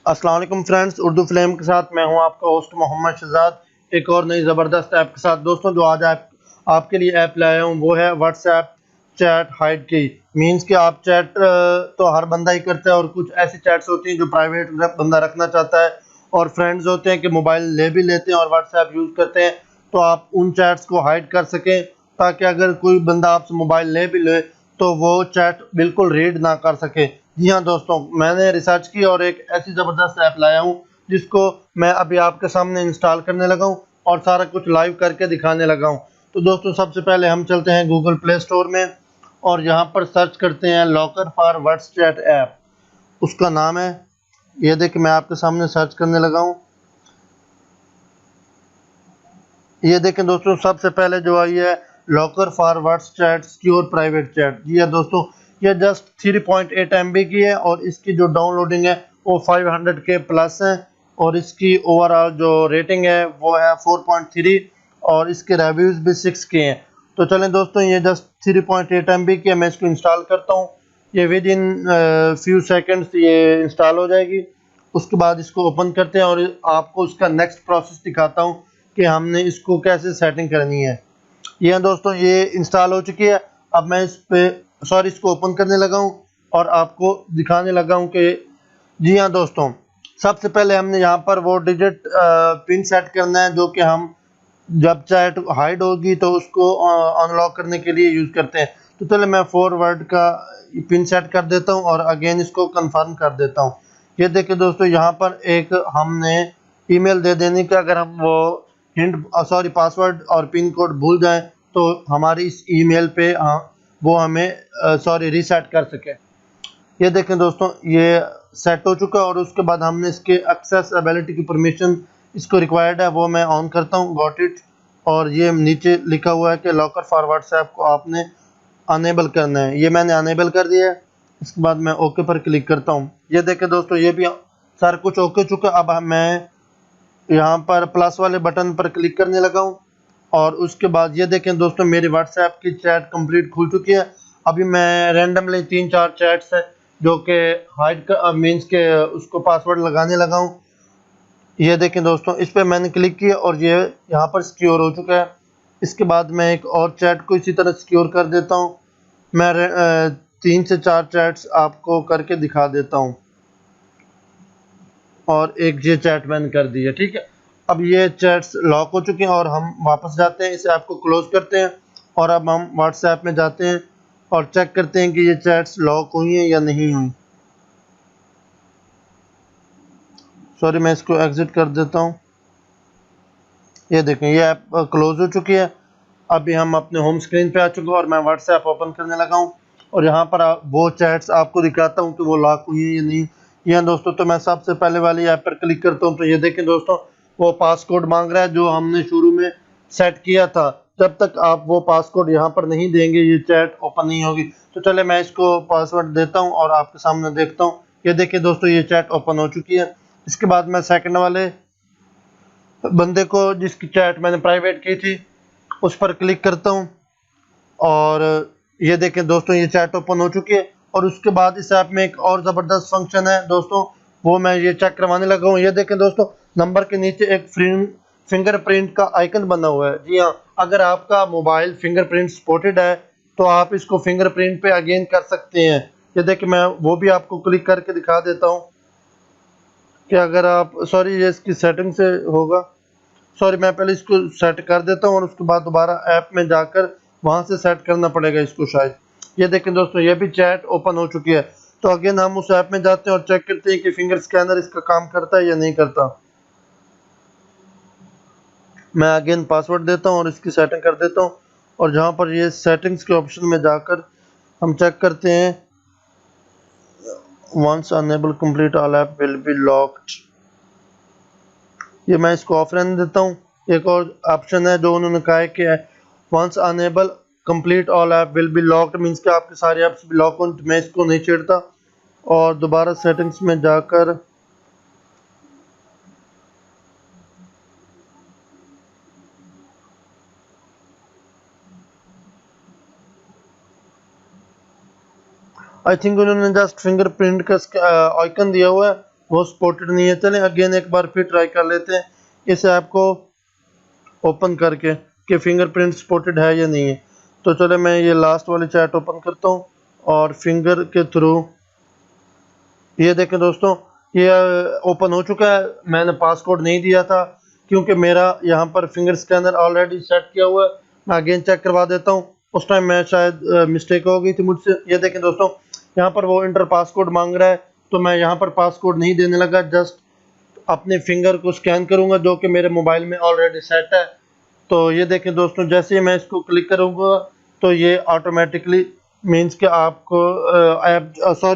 अस्सलाम वालेकुम friends, Urdu flame के साथ मैं हूं आपका होस्ट मोहम्मद शहजाद। एक और नई ज़बरदस्त ऐप के साथ दोस्तों, जो आज आपके लिए ऐप लाया हूं वो है व्हाट्सएप चैट हाइड की। मींस कि आप चैट तो हर बंदा ही करता है, और कुछ ऐसी चैट्स होती हैं जो प्राइवेट बंदा रखना चाहता है, और फ्रेंड्स होते हैं कि मोबाइल ले भी लेते हैं और व्हाट्सएप यूज़ करते हैं। तो आप उन चैट्स को हाइड कर सकें, ताकि अगर कोई बंदा आपसे मोबाइल ले भी ले तो वो चैट बिल्कुल रीड ना कर सके। जी हाँ दोस्तों, मैंने रिसर्च की और एक ऐसी ज़बरदस्त ऐप लाया हूँ जिसको मैं अभी आपके सामने इंस्टॉल करने लगा हूँ और सारा कुछ लाइव करके दिखाने लगा हूँ। तो दोस्तों, सबसे पहले हम चलते हैं गूगल प्ले स्टोर में और यहाँ पर सर्च करते हैं लॉकर फॉर व्हाट्सचैट ऐप। उसका नाम है, ये देखिए मैं आपके सामने सर्च करने लगा हूँ। ये देखें दोस्तों, सबसे पहले जो आई है locker for WhatsChat secure private chat. जी है दोस्तों, ये जस्ट 3.8 MB की है और इसकी जो डाउनलोडिंग है वो 500K प्लस है, और इसकी ओवरऑल जो रेटिंग है वो है 4.3, और इसके रिव्यूज़ भी 6 के हैं। तो चलें दोस्तों, ये जस्ट 3.8 MB की है, मैं इसको इंस्टॉल करता हूँ। ये विद इन फ्यू सेकेंड्स ये इंस्टॉल हो जाएगी। उसके बाद इसको ओपन करते हैं और आपको उसका नेक्स्ट प्रोसेस दिखाता हूँ कि हमने इसको कैसे सेटिंग करनी है। ये दोस्तों, ये इंस्टॉल हो चुकी है। अब मैं इसको ओपन करने लगा हूँ और आपको दिखाने लगा हूँ कि जी हाँ दोस्तों, सबसे पहले हमने यहाँ पर वो डिजिट पिन सेट करना है जो कि हम जब चैट हाइड होगी तो उसको अनलॉक करने के लिए यूज़ करते हैं। तो चलो मैं फॉरवर्ड का पिन सेट कर देता हूँ और अगेन इसको कंफर्म कर देता हूँ। ये देखिए दोस्तों, यहाँ पर एक हमने ईमेल दे देने का, अगर हम वो पासवर्ड और पिन कोड भूल जाएं तो हमारी इस ईमेल पे वो हमें रीसेट कर सके। ये देखें दोस्तों, ये सेट हो चुका है और उसके बाद हमने इसके एक्सेसिबिलिटी की परमिशन इसको रिक्वायर्ड है, वो मैं ऑन करता हूँ, गॉट इट। और ये नीचे लिखा हुआ है कि लॉकर फॉर व्हाट्सएप को आपने अनेबल करना है, ये मैंने अनेबल कर दिया है। इसके बाद मैं ओके पर क्लिक करता हूँ। ये देखें दोस्तों, ये भी सारा कुछ ओके चुका। अब मैं यहाँ पर प्लस वाले बटन पर क्लिक करने लगा हूँ और उसके बाद ये देखें दोस्तों, मेरी व्हाट्सएप की चैट कंप्लीट खुल चुकी है। अभी मैं रैंडमली 3-4 चैट्स है जो कि हाइड का मीन्स के उसको पासवर्ड लगाने लगा हूँ। ये देखें दोस्तों, इस पर मैंने क्लिक किया और ये यहाँ पर सिक्योर हो चुका है। इसके बाद मैं एक और चैट को इसी तरह सिक्योर कर देता हूँ। मैं 3 से 4 चैट्स आपको करके दिखा देता हूँ, और एक ये चैट मैंने कर दी है, ठीक है। अब ये चैट्स लॉक हो चुके हैं और हम वापस जाते हैं, इसे आपको क्लोज करते हैं और अब हम व्हाट्सएप में जाते हैं और चेक करते हैं कि ये चैट्स लॉक हुई हैं या नहीं हुई। सॉरी, मैं इसको एग्जिट कर देता हूँ। ये देखें, ये ऐप क्लोज हो चुकी है। अभी हम अपने होम स्क्रीन पे आ चुके हैं और मैं व्हाट्सएप ओपन करने लगा हूँ और यहाँ पर वो चैट्स आपको दिखाता हूँ कि वो लॉक हुई है या नहीं। यहाँ दोस्तों, तो मैं सबसे पहले वाली ऐप पर क्लिक करता हूँ, तो ये देखें दोस्तों, वो पासकोड मांग रहा है जो हमने शुरू में सेट किया था। जब तक आप वो पासकोड यहाँ पर नहीं देंगे ये चैट ओपन नहीं होगी। तो चले मैं इसको पासवर्ड देता हूँ और आपके सामने देखता हूँ। ये देखिए दोस्तों, ये चैट ओपन हो चुकी है। इसके बाद मैं सेकंड वाले बंदे को जिसकी चैट मैंने प्राइवेट की थी उस पर क्लिक करता हूँ और ये देखें दोस्तों, ये चैट ओपन हो चुकी है। और उसके बाद इस ऐप में एक और ज़बरदस्त फंक्शन है दोस्तों, वो मैं ये चेक करवाने लगा हूँ। ये देखें दोस्तों, नंबर के नीचे एक फिंगरप्रिंट का आइकन बना हुआ है। जी हाँ, अगर आपका मोबाइल फिंगरप्रिंट सपोर्टेड है तो आप इसको फिंगरप्रिंट पे अगेन कर सकते हैं। ये देखिए, मैं वो भी आपको क्लिक करके दिखा देता हूँ कि अगर आप ये इसकी सेटिंग से होगा। मैं पहले इसको सेट कर देता हूँ और उसके बाद दोबारा ऐप में जाकर वहां से सेट करना पड़ेगा इसको शायद। ये देखें दोस्तों, ये भी चैट ओपन हो चुकी है। तो अगेन हम उस ऐप में जाते हैं और चेक करते हैं कि फिंगर स्कैनर इसका काम करता है या नहीं करता। मैं अगेन पासवर्ड देता हूँ और इसकी सेटिंग कर देता हूँ, और जहाँ पर ये सेटिंग्स के ऑप्शन में जाकर हम चेक करते हैं, once enable complete all app will be locked. ये मैं इसको ऑफ रहने देता हूँ। एक और ऑप्शन है जो उन्होंने कहा है कि once enable complete all app will be locked, means कि आपके सारे ऐप्स भी लॉक हों। मैं इसको नहीं छेड़ता और दोबारा सेटिंग्स में जाकर आई थिंक उन्होंने जस्ट फिंगरप्रिंट का आइकन दिया हुआ है, वो सपोर्टेड नहीं है। चलें अगेन एक बार फिर ट्राई कर लेते हैं इस ऐप को ओपन करके कि फिंगरप्रिंट सपोर्टेड है या नहीं है। तो चले मैं ये लास्ट वाली चैट ओपन करता हूँ और फिंगर के थ्रू ये देखें दोस्तों, ये ओपन हो चुका है। मैंने पासकोड नहीं दिया था क्योंकि मेरा यहाँ पर फिंगर स्कैनर ऑलरेडी सेट किया हुआ है। मैं अगेन चेक करवा देता हूँ, उस टाइम मैं शायद मिस्टेक हो गई थी मुझसे। ये देखें दोस्तों, यहाँ पर वो इंटर पासकोड मांग रहा है, तो मैं यहाँ पर पासकोड नहीं देने लगा, जस्ट अपने फिंगर को स्कैन करूँगा जो कि मेरे मोबाइल में ऑलरेडी सेट है। तो ये देखें दोस्तों, जैसे ही मैं इसको क्लिक करूँगा तो ये ऑटोमेटिकली मीन्स कि आपको ऐप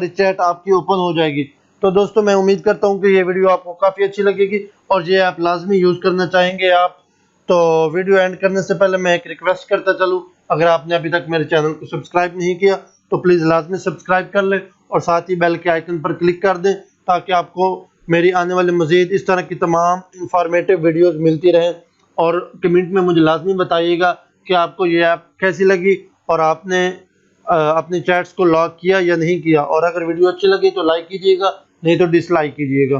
चैट आपकी ओपन हो जाएगी। तो दोस्तों मैं उम्मीद करता हूँ कि ये वीडियो आपको काफ़ी अच्छी लगेगी और ये ऐप लाजमी यूज़ करना चाहेंगे आप। तो वीडियो एंड करने से पहले मैं एक रिक्वेस्ट करता चलूँ, अगर आपने अभी तक मेरे चैनल को सब्सक्राइब नहीं किया तो प्लीज़ लाजमी सब्सक्राइब कर लें और साथ ही बेल के आइकन पर क्लिक कर दें ताकि आपको मेरी आने वाली मज़ीद इस तरह की तमाम इंफॉर्मेटिव वीडियोस मिलती रहें। और कमेंट में मुझे लाजमी बताइएगा कि आपको ये ऐप कैसी लगी और आपने अपनी चैट्स को लॉक किया या नहीं किया। और अगर वीडियो अच्छी लगी तो लाइक कीजिएगा, नहीं तो डिसलाइक कीजिएगा।